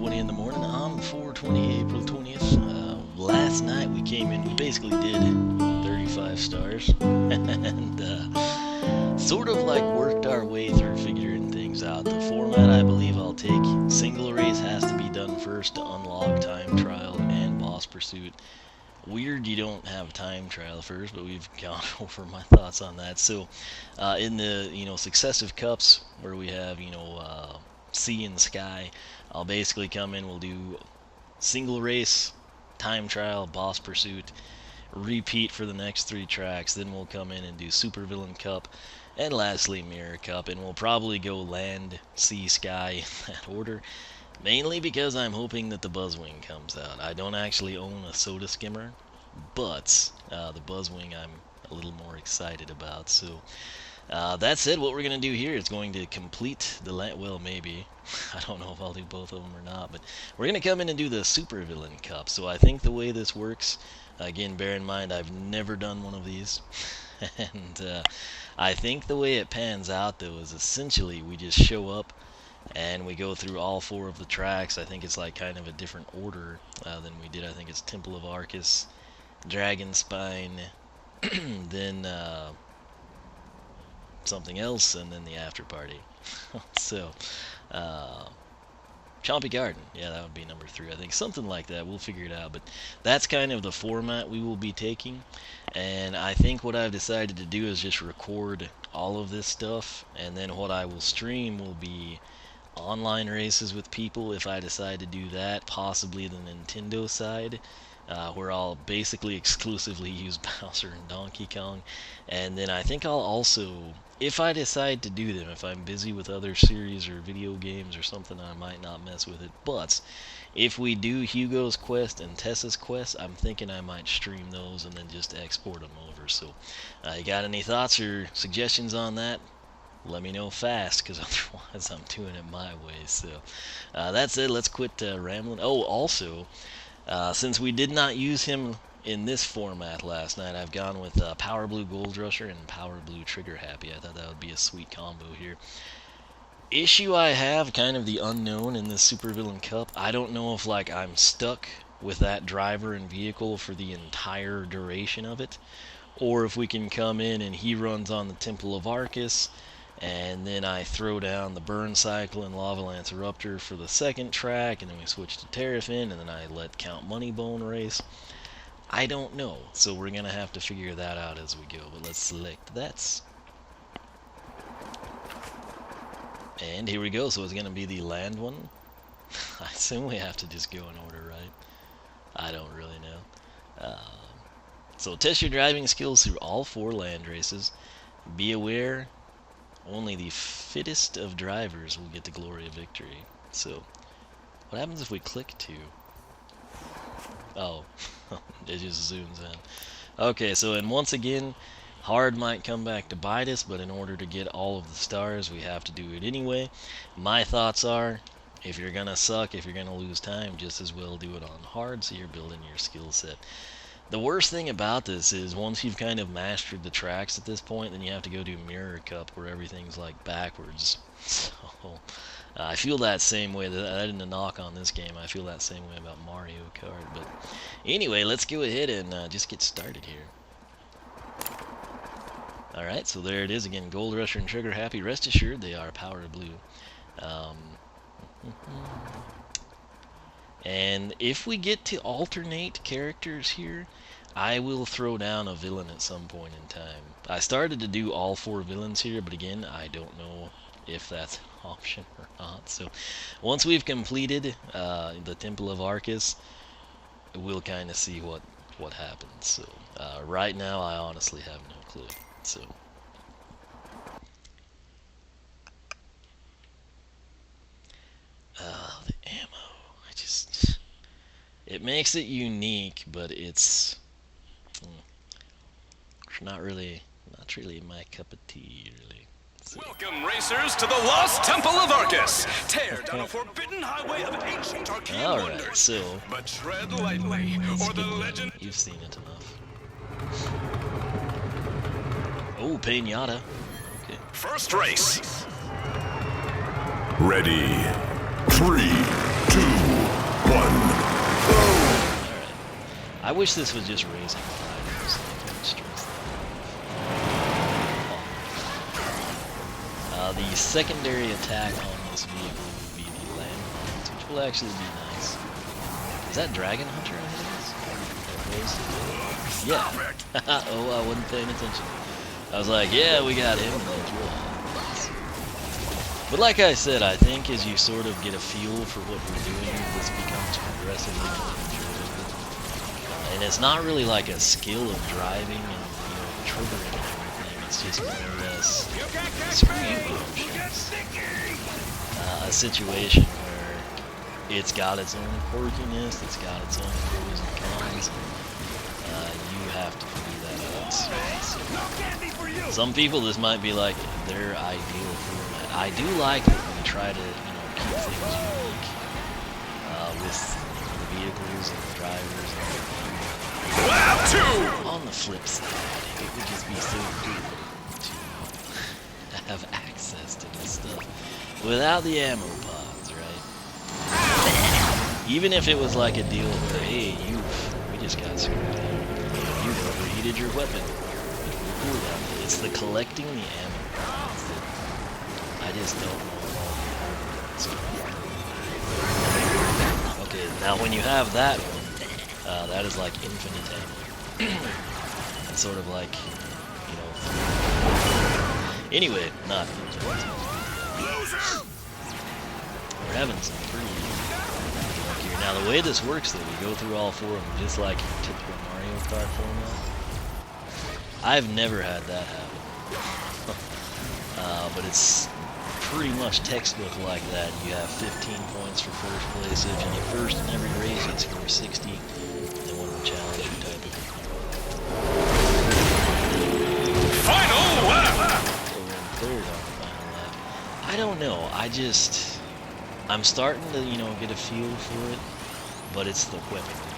4:20 in the morning on 4/20, April 20th. Last night we came in, we basically did 35 stars, and sort of like worked our way through figuring things out. The format I believe I'll take, single race has to be done first to unlock time trial and boss pursuit. Weird you don't have time trial first, but we've gone over my thoughts on that. So in the successive cups where we have sea and sky, I'll basically come in, we'll do single race, time trial, boss pursuit, repeat for the next 3 tracks, then we'll come in and do Supervillain Cup, and lastly Mirror Cup, and we'll probably go land, sea, sky in that order, mainly because I'm hoping that the Buzzwing comes out. I don't actually own a Soda Skimmer, but the Buzzwing I'm a little more excited about. So that said, what we're going to do here is going to complete the well, maybe. I don't know if I'll do both of them or not, but we're going to come in and do the Supervillain Cup. So I think the way this works, again, bear in mind I've never done one of these, and I think the way it pans out, though, is essentially we just show up and we go through all 4 of the tracks. I think it's like kind of a different order than we did. I think it's Temple of Arcus, Dragon Spine, then something else, and then the after party. So Chompy Garden, yeah, that would be number 3, I think, something like that. We'll figure it out, but that's kind of the format we will be taking. And I think what I've decided to do is just record all of this stuff, and then what I will stream will be online races with people if I decide to do that, possibly the Nintendo side, where I'll basically exclusively use Bowser and Donkey Kong. And then I think I'll also, if I decide to do them, if I'm busy with other series or video games or something, I might not mess with it. But if we do Hugo's Quest and Tessa's Quest, I'm thinking I might stream those and then just export them over. So you got any thoughts or suggestions on that? Let me know fast, because otherwise I'm doing it my way. So that's it. Let's quit rambling. Oh, also, since we did not use him in this format last night, I've gone with Power Blue Gold Rusher and Power Blue Trigger Happy. I thought that would be a sweet combo here. Issue I have, kind of the unknown in this Supervillain Cup, I don't know if like I'm stuck with that driver and vehicle for the entire duration of it, or if we can come in and he runs on the Temple of Arcus, and then I throw down the Burn Cycle and Lava Lance Eruptor for the second track, and then we switch to Terrafin, and then I let Count Moneybone race. I don't know, so we're going to have to figure that out as we go, but let's select that. And here we go, so it's going to be the land one. I assume we have to just go in order, right? I don't really know. So test your driving skills through all 4 land races. Be aware, only the fittest of drivers will get the glory of victory. So, what happens if we click to? Oh, it just zooms in. Okay, so and once again, hard might come back to bite us, but in order to get all of the stars, we have to do it anyway. My thoughts are, if you're gonna suck, if you're gonna lose time, just as well do it on hard, so you're building your skill set. The worst thing about this is once you've kind of mastered the tracks at this point, then you have to go do Mirror Cup where everything's like backwards. So I feel that same way. That didn't knock on this game. I feel that same way about Mario Kart. But anyway, let's go ahead and just get started here. Alright, so there it is again. Gold Rusher and Trigger Happy. Rest assured they are Power Blue. And if we get to alternate characters here, I will throw down a villain at some point in time. I started to do all 4 villains here, but again, I don't know if that's an option or not. So once we've completed the Temple of Arcus, we'll kind of see what happens. So right now, I honestly have no clue. So the ammo. It makes it unique, but it's not really my cup of tea, really. So. Welcome, racers, to the lost Temple of Arcus. Tear down a forbidden highway of ancient arcane wonders. So but tread lightly, or the legend. You've seen it enough. Oh, Pinata. Okay. First race. Ready. 3, 2, Alright. I wish this was just racing fighters. So I can stress that. The secondary attack on this vehicle would be the land mines, which will actually be nice. Is that Dragon Hunter I think it is? Yeah. Oh, I wasn't paying attention. I was like, yeah, we got him. But like I said, I think as you sort of get a feel for what you're doing, this becomes progressively more enjoyable. And it's not really like a skill of driving and, triggering and everything. It's just more or less screw you, a situation where it's got its own quirkiness, it's got its own pros and cons. You have to figure that out. So, some people, this might be like their ideal format. I do like it when you try to, keep things unique with the vehicles and the drivers and everything. On the flip side, it would just be so cool to have access to this stuff without the ammo pods, right? Even if it was like a deal where, hey, we just got screwed here. You overheated your weapon. Cool down. It's the collecting the ammo pods that I just don't know all the Okay, now when you have that one, that is like infinite ammo. It's sort of like, anyway, not infinite. We're having some pretty luck here. Now the way this works though, you go through all four of them just like your typical Mario Kart format. I've never had that happen. But it's pretty much textbook like that. You have 15 points for first place. If you're first in every race, you score 60. Then one will challenge you type of. Final lap! So we're in third on the final lap. I don't know. I'm starting to, get a feel for it, but it's the weaponry thing.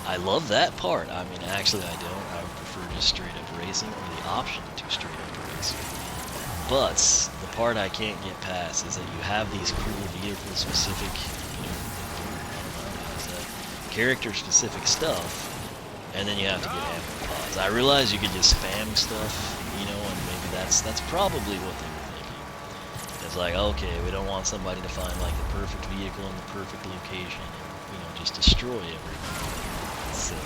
I love that part. I mean, actually I don't. I would prefer just straight up racing or the option to straight up racing. But the part I can't get past is that you have these cool vehicle specific, character specific stuff, and then you have to get ammo pods. I realize you could just spam stuff, and maybe that's probably what they were thinking. It's like, okay, we don't want somebody to find like the perfect vehicle in the perfect location and, just destroy everything. So,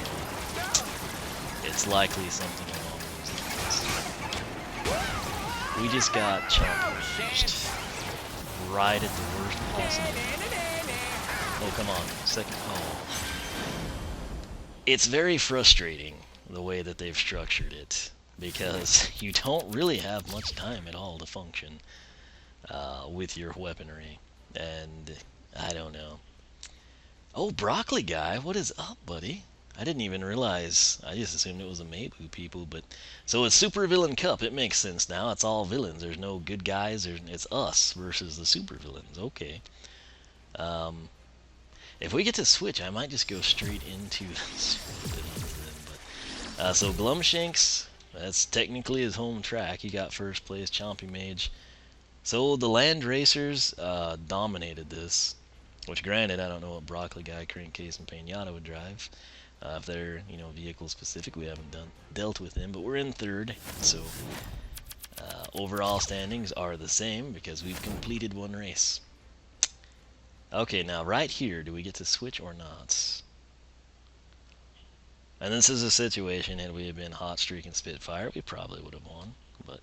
it's likely something along those lines. We just got chomped right at the worst possible. Oh, come on. Second. Oh. It's very frustrating the way that they've structured it, because you don't really have much time at all to function with your weaponry. And I don't know. Oh, Broccoli Guy, what is up, buddy? I didn't even realize. I just assumed it was a Mabu people, but so it's Supervillain Cup. It makes sense now. It's all villains. There's no good guys. It's us versus the supervillains. Okay. If we get to switch, I might just go straight into the supervillains then. But so Glumshanks, that's technically his home track. He got first place. Chompy Mage. So the Land Racers dominated this. Which, granted, I don't know what Broccoli Guy, Crankcase, and Pinata would drive. If they're, vehicle specific, we haven't dealt with them, but we're in third. So, overall standings are the same because we've completed one race. Okay, now right here, do we get to switch or not? And this is a situation, had we had been Hot Streak and Spitfire, we probably would have won, but,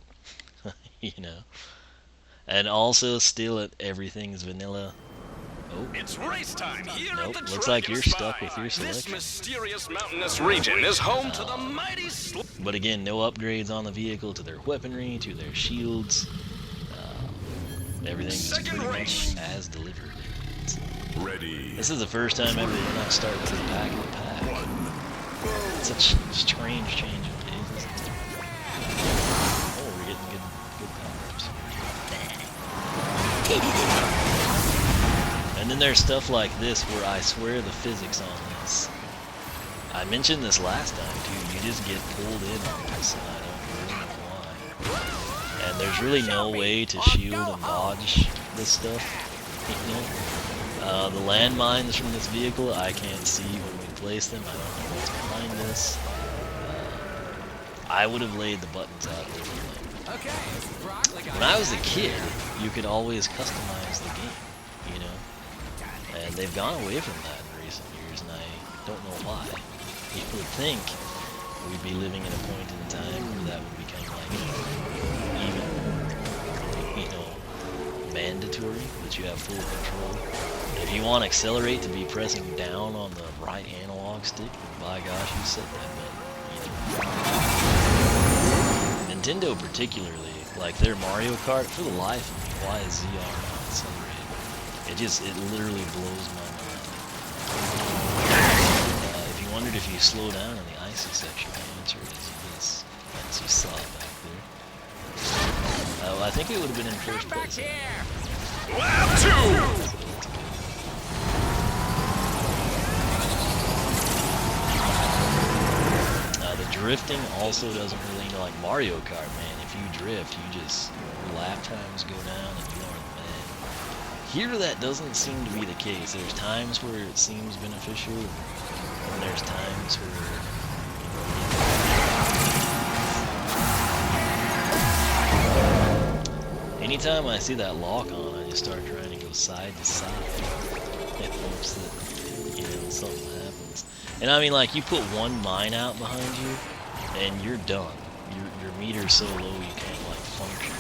And also, still at everything's vanilla. Oh. It's race time here Nope, at the looks like you're Dragon stuck Spy. with your selection. This mysterious mountainous region is home to the mighty But again, no upgrades on the vehicle, to their weaponry, to their shields. Everything's pretty much as delivered. Ready. This is the first time ever we're not starting with a pack in the pack. It's such a strange change of pace, isn't it? Oh, we're getting good power-ups. And then there's stuff like this where I swear the physics on this. I mentioned this last time too. You just get pulled in on this, and I don't really know why. And there's really no way to shield and dodge this stuff. You know? The landmines from this vehicle, I can't see when we place them. I don't know what's behind us. I would have laid the buttons out differently. When I was a kid, you could always customize the game, you know? And they've gone away from that in recent years, and I don't know why. You would think we'd be living in a point in time where that would become like even, you know, mandatory, that you have full control. If you want accelerate to be pressing down on the right analog stick, by gosh, you set that button. You know? Nintendo particularly, like their Mario Kart, for the life of me, why is ZR not accelerated? It literally blows my mind. If you wondered if you slow down in the icy section, the answer is yes, as you saw back there. I think we would have been in first place. Lap 2! The drifting also doesn't really, you know, like Mario Kart, man. If you drift, your lap times go down and you are the man. Here, that doesn't seem to be the case. There's times where it seems beneficial, and there's times where, anytime I see that lock on, I just start trying to go side to side. It hopes that, you know, something happens. And I mean, like, you put one mine out behind you, and you're done. Your meter's so low you can't, like, function.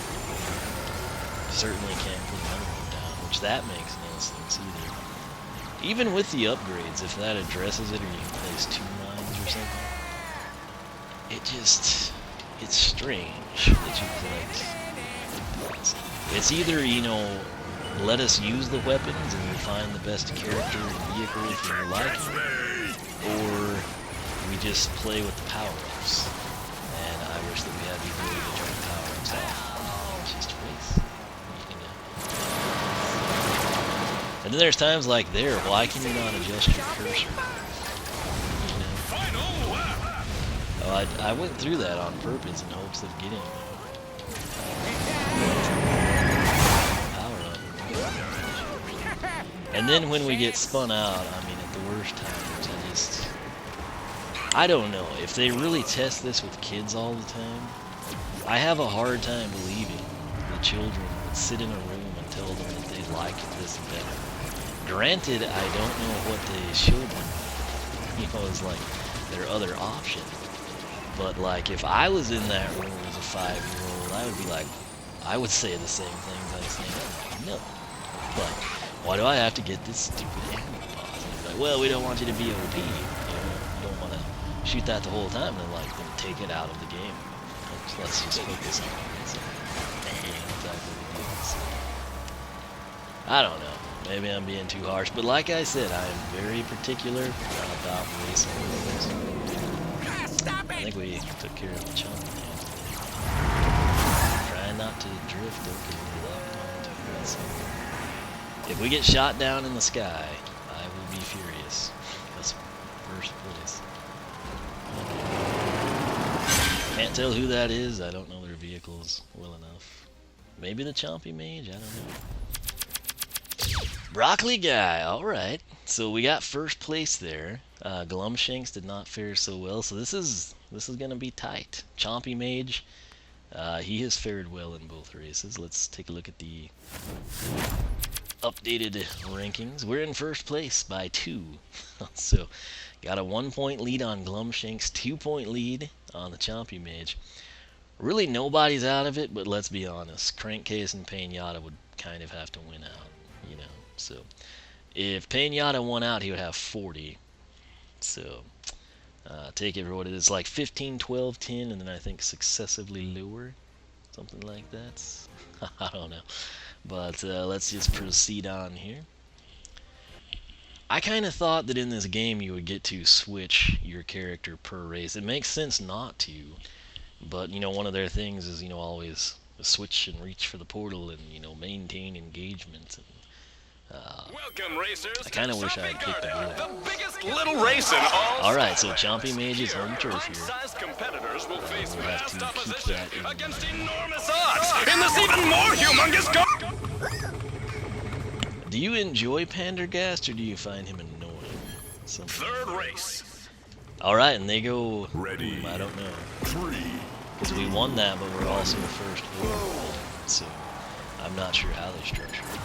You certainly can't put another one down, which that makes no sense either. Even with the upgrades, if that addresses it, or you can place 2 mines or something, it's strange that you collect. It's either, you know, let us use the weapons and we find the best character and vehicle if you like it, or we just play with the power-ups. And I wish that we had the ability to turn power-ups off. It's just a race. You know. And then there's times like there, why can you not adjust your cursor? You know? Oh, I went through that on purpose in hopes of getting power-up. And then when we get spun out, I mean, at the worst times, I don't know. If they really test this with kids all the time, I have a hard time believing the children would sit in a room and tell them that they liked this better. Granted, I don't know what they showed them, you know, as like their other option. But like, if I was in that room as a 5-year-old, I would be like, I would say the same things I say now. No. But why do I have to get this stupid animal pause? Like, well, we don't want you to be OP. You know, you don't want to shoot that the whole time and like then take it out of the game. Let's just focus on it. So, I don't know. Maybe I'm being too harsh, but like I said, I am very particular about racing. I think we took care of the chunk. Trying not to drift though, because we're locked onto it. So if we get shot down in the sky, I will be furious. That's first place. Can't tell who that is. I don't know their vehicles well enough. Maybe the Chompy Mage? I don't know. Broccoli guy, alright. So we got first place there. Glumshanks did not fare so well, so this is gonna be tight. Chompy Mage, he has fared well in both races. Let's take a look at the updated rankings. We're in first place by 2. So got a 1-point lead on Glumshanks, 2-point lead on the Chompy Mage. Really nobody's out of it, but let's be honest, Crankcase and Painata would kind of have to win out, you know. So if Painata won out, he would have 40. So take it for what it is, like 15, 12, 10, and then I think successively lower, something like that. I don't know. But let's just proceed on here. I kind of thought that in this game you would get to switch your character per race. It makes sense not to, but you know, one of their things is, you know, always switch and reach for the portal and, you know, maintain engagement. And welcome, racers. I kind of wish I had picked a blue. The biggest little race in all. Alright, so Chompy Mage is home turf here. Competitors will face We'll have to vast keep opposition that in against enormous odds in this even more humongous go. Do you enjoy Pendergast or do you find him annoying? Third race. Alright, and they go... Ready. I don't know. 3. Because we won that, but we're also first overall. So, I'm not sure how they structure it.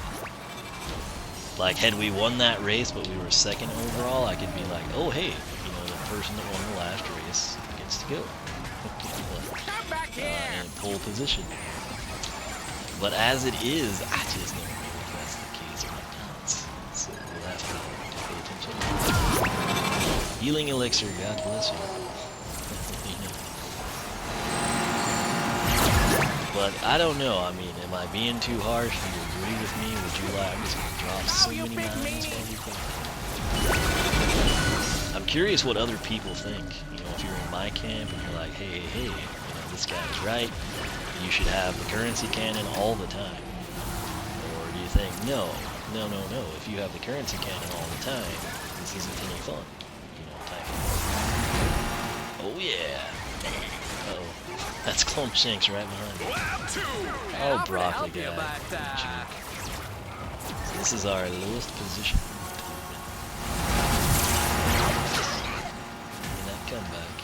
Like, had we won that race, but we were second overall, I could be like, oh, hey, you know, the person that won the last race gets to go. In pole position. But as it is, I just don't know if that's the case or not. So we'll have to pay attention. Healing elixir, God bless you. But I don't know. I mean, am I being too harsh? Do you agree with me? Would you like? I'm just gonna drop so many mines while you think. I'm curious what other people think. You know, if you're in my camp and you're like, hey, you know, this guy's right. You should have the currency cannon all the time. Or do you think, no. If you have the currency cannon all the time, this isn't any fun. You know, type of. Oh yeah. Uh-oh. That's Clumpshanks right behind me. Oh, broccoli guy. So this is our lowest position. In that comeback.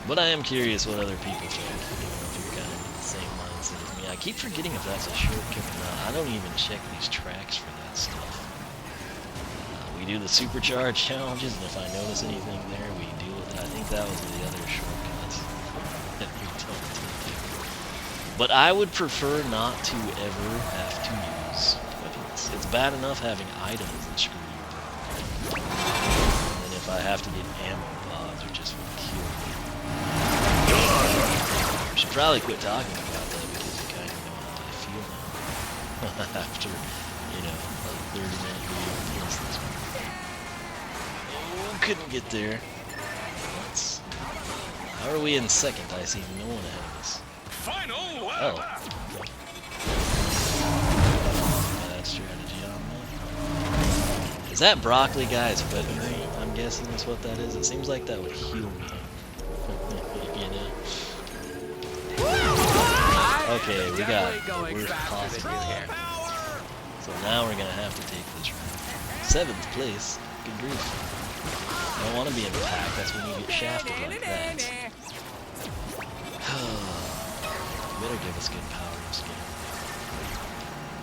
But I am curious what other people think. You know, if you're kind of in the same mindset as me. I keep forgetting if that's a shortcut or not. I don't even check these tracks for that stuff. We do the supercharge challenges, and if I notice anything there, we deal with it. I think that was the other shortcuts that we don't do. But I would prefer not to ever have to use weapons. It's bad enough having items that screw you around. And then if I have to get ammo pods, or just kill me. I should probably quit talking about that because you kind of know how I feel now. After, you know, a 30-minute video plus this one. Oh, couldn't get there. How are we in second? I see no one ahead of us. Final lap. Oh. Bad strategy on me. Is that broccoli guy's weaponry? I'm guessing that's what that is. It seems like that would heal me. You know? Okay, we got the worst possible here. So now we're gonna have to take this round. 7th place. Good grief. I don't want to be in the pack. That's when you get shafted like that. You better give us good power to skin.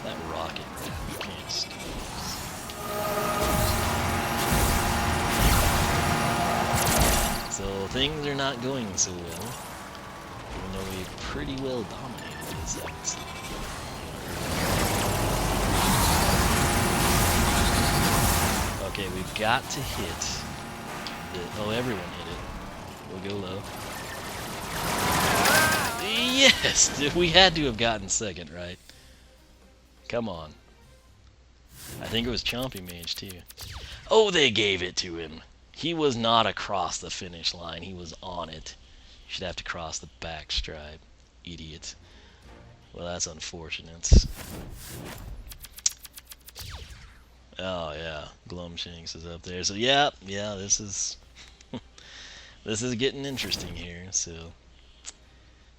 That rocket crap, you can't stop. So things are not going so well. Even though we pretty well dominated this episode. Okay, we've got to hit the... Oh, everyone hit it. We'll go low. Yes! We had to have gotten second, right? Come on. I think it was Chompy Mage, too. Oh, they gave it to him. He was not across the finish line. He was on it. You should have to cross the back stripe. Idiot. Well, that's unfortunate. Oh, yeah. Glumshanks is up there. So, yeah, this is... this is getting interesting here, so...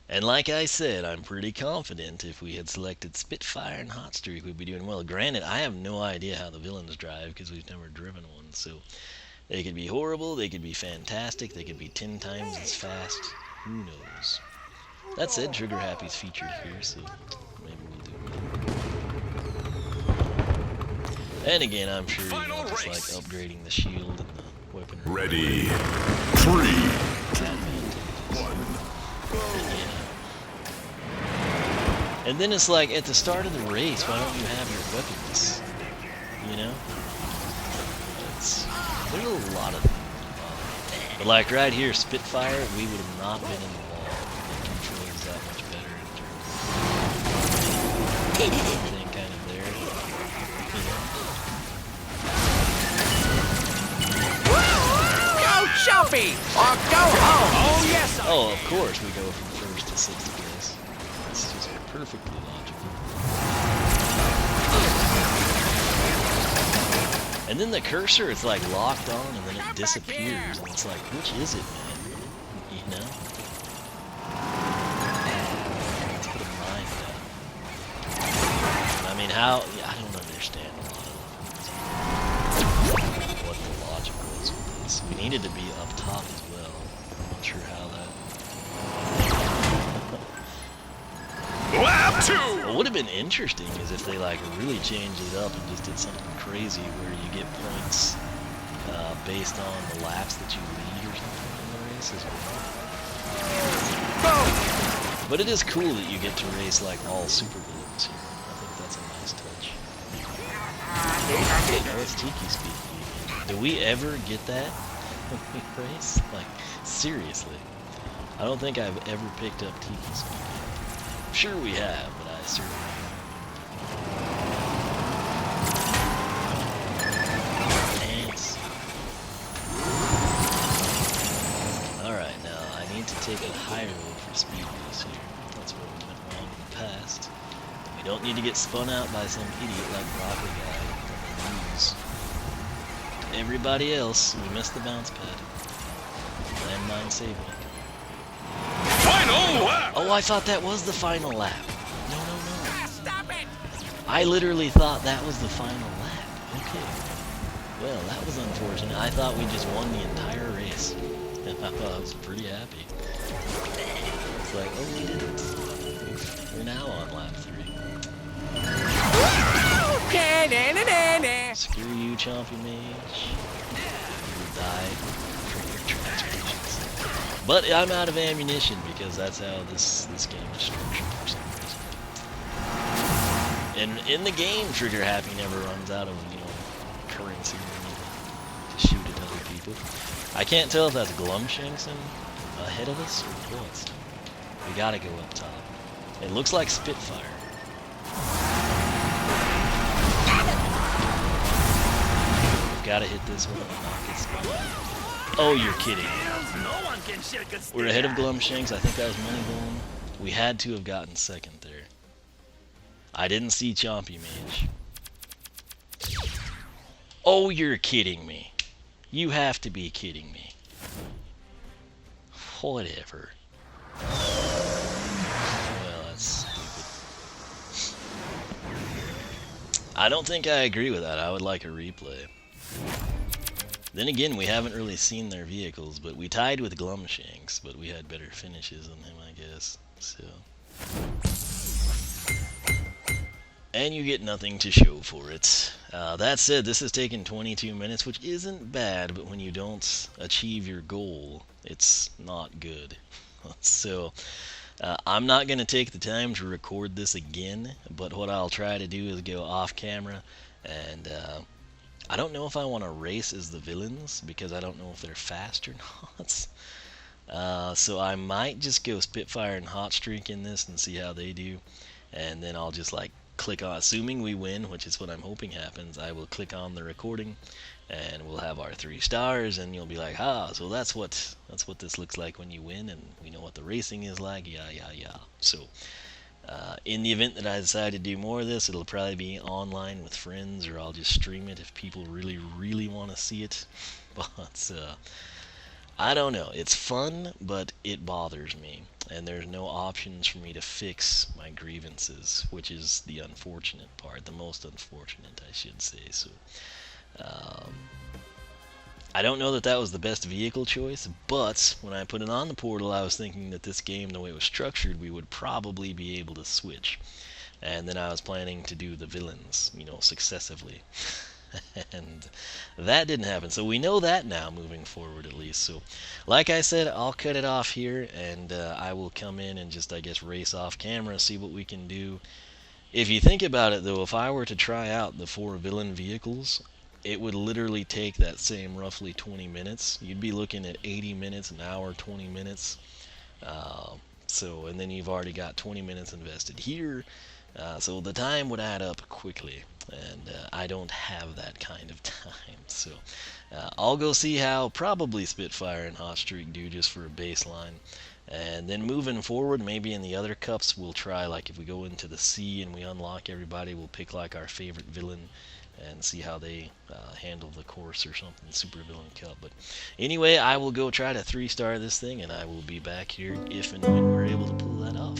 And like I said, I'm pretty confident if we had selected Spitfire and Hot Streak, we'd be doing well. Granted, I have no idea how the villains drive because we've never driven one, so they could be horrible, they could be fantastic, they could be 10 times as fast. Who knows? That said, Trigger Happy's featured here, so maybe we'll do it. And again, I'm sure you know, it's like upgrading the shield and the weapon. Ready. 3, 2, 1. And then it's like, at the start of the race, why don't you have your weapons? You know? There's a lot of things. But like right here, Spitfire, we would have not been in the wall. The controls that much better in terms of everything kind of there. You know? Go Chompy! Or go home! Oh yes! Oh, of course we go from first to 6th place. That's just perfectly logical. And then the cursor, it's like locked on and then it disappears. And it's like, which is it, man? You know? Let's put a mine down. I mean, how? I don't understand needed to be up top as well. I'm not sure how that... Lap 2! What would have been interesting is if they like really changed it up and just did something crazy where you get points based on the laps that you lead or something in the race as well. But it is cool that you get to race like all supervillains here. I think that's a nice touch. Oh, it's Tiki speaking. Do we ever get that when we race? Like, seriously. I don't think I've ever picked up Tiki speaking. I'm sure we have, but I certainly Thanks. Alright, now I need to take a high road for speed boost here. That's where we went wrong in the past. We don't need to get spun out by some idiot like Broccoli Guy and lose. Everybody else, we missed the bounce pad. Landmine saving it. Final lap! Oh, I thought that was the final lap. No. Stop it! I literally thought that was the final lap. Okay. Well, that was unfortunate. I thought we just won the entire race. And I was pretty happy. It's like, oh, we didn't. We're now on lap 3. Screw you, Chompy Mage. You died from your transformations. But I'm out of ammunition because that's how this game is structured for some reason. And in the game, Trigger Happy never runs out of, currency or anything to shoot at other people. I can't tell if that's Glumshankson ahead of us or what. We gotta go up top. It looks like Spitfire. We've gotta hit this one and not get spun out. Oh, you're kidding. We're ahead of Glumshanks. I think that was Moneybone. We had to have gotten second there. I didn't see Chompy Mage. Oh, you're kidding me. You have to be kidding me. Whatever. Well, that's stupid. I don't think I agree with that. I would like a replay. Then again, we haven't really seen their vehicles, but we tied with Glumshanks, but we had better finishes than him, I guess. So. And you get nothing to show for it. That said, this has taken 22 minutes, which isn't bad, but when you don't achieve your goal, it's not good. So, I'm not going to take the time to record this again, but what I'll try to do is go off camera, and I don't know if I want to race as the villains, because I don't know if they're fast or not. So I might just go Spitfire and Hot Streak in this and see how they do, and then I'll just like click on, assuming we win, which is what I'm hoping happens, I will click on the recording and we'll have our 3 stars, and you'll be like, so that's what this looks like when you win, and we know what the racing is like, yeah. So in the event that I decide to do more of this, it'll probably be online with friends, or I'll just stream it if people really want to see it. But I don't know, it's fun, but it bothers me, and there's no options for me to fix my grievances, which is the unfortunate part, the most unfortunate, I should say. So I don't know that was the best vehicle choice, but when I put it on the portal, I was thinking that this game, the way it was structured, we would probably be able to switch, and then I was planning to do the villains, successively. And that didn't happen, so we know that now moving forward, at least. So like I said, I'll cut it off here, and I will come in and just, I guess, race off camera, see what we can do. If you think about it, though, if I were to try out the 4 villain vehicles, it would literally take that same roughly 20 minutes. You'd be looking at 80 minutes, an hour, 20 minutes. And then you've already got 20 minutes invested here. So the time would add up quickly, and I don't have that kind of time. So I'll go see how probably Spitfire and Hot Streak do, just for a baseline. And then moving forward, maybe in the other cups, we'll try, like if we go into the sea and we unlock everybody, we'll pick like our favorite villain and see how they handle the course or something, SuperVillain Cup. But anyway, I will go try to 3-star this thing, and I will be back here if and when we're able to pull that off.